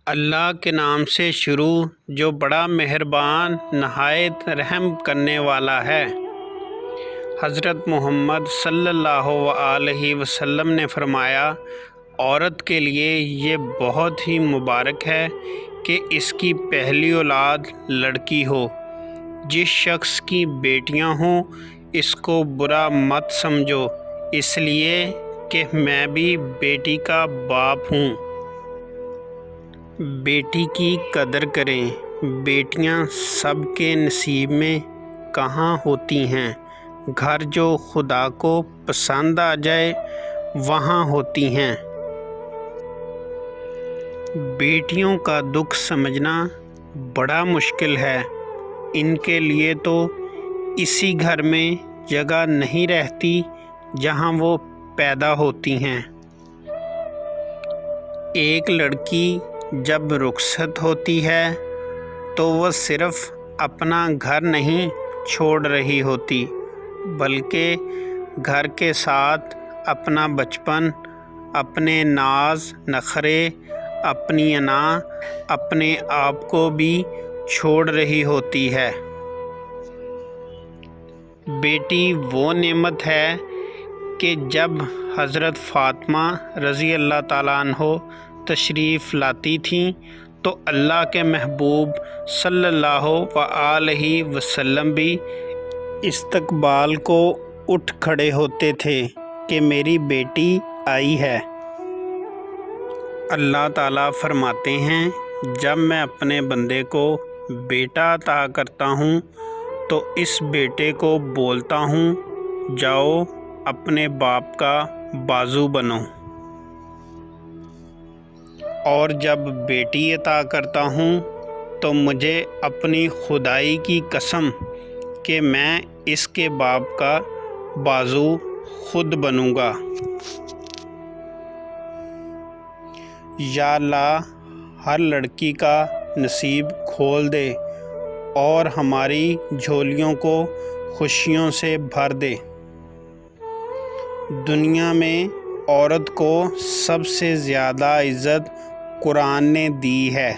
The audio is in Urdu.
اللہ کے نام سے شروع جو بڑا مہربان نہایت رحم کرنے والا ہے۔ حضرت محمد صلی اللہ علیہ وسلم نے فرمایا، عورت کے لیے یہ بہت ہی مبارک ہے کہ اس کی پہلی اولاد لڑکی ہو۔ جس شخص کی بیٹیاں ہوں اس کو برا مت سمجھو، اس لیے کہ میں بھی بیٹی کا باپ ہوں۔ بیٹی کی قدر کریں، بیٹیاں سب کے نصیب میں کہاں ہوتی ہیں۔ گھر جو خدا کو پسند آ جائے وہاں ہوتی ہیں۔ بیٹیوں کا دکھ سمجھنا بڑا مشکل ہے، ان کے لیے تو اسی گھر میں جگہ نہیں رہتی جہاں وہ پیدا ہوتی ہیں۔ ایک لڑکی جب رخصت ہوتی ہے تو وہ صرف اپنا گھر نہیں چھوڑ رہی ہوتی، بلکہ گھر کے ساتھ اپنا بچپن، اپنے ناز نخرے، اپنی انا، اپنے آپ کو بھی چھوڑ رہی ہوتی ہے۔ بیٹی وہ نعمت ہے کہ جب حضرت فاطمہ رضی اللہ تعالیٰ عنہ تشریف لاتی تھیں تو اللہ کے محبوب صلی اللہ علیہ وسلم بھی استقبال کو اٹھ کھڑے ہوتے تھے کہ میری بیٹی آئی ہے۔ اللہ تعالیٰ فرماتے ہیں، جب میں اپنے بندے کو بیٹا عطا کرتا ہوں تو اس بیٹے کو بولتا ہوں، جاؤ اپنے باپ کا بازو بنو، اور جب بیٹی عطا کرتا ہوں تو مجھے اپنی خدائی کی قسم کہ میں اس کے باپ کا بازو خود بنوں گا۔ یا اللہ ہر لڑکی کا نصیب کھول دے اور ہماری جھولیوں کو خوشیوں سے بھر دے۔ دنیا میں عورت کو سب سے زیادہ عزت قرآن نے دی ہے۔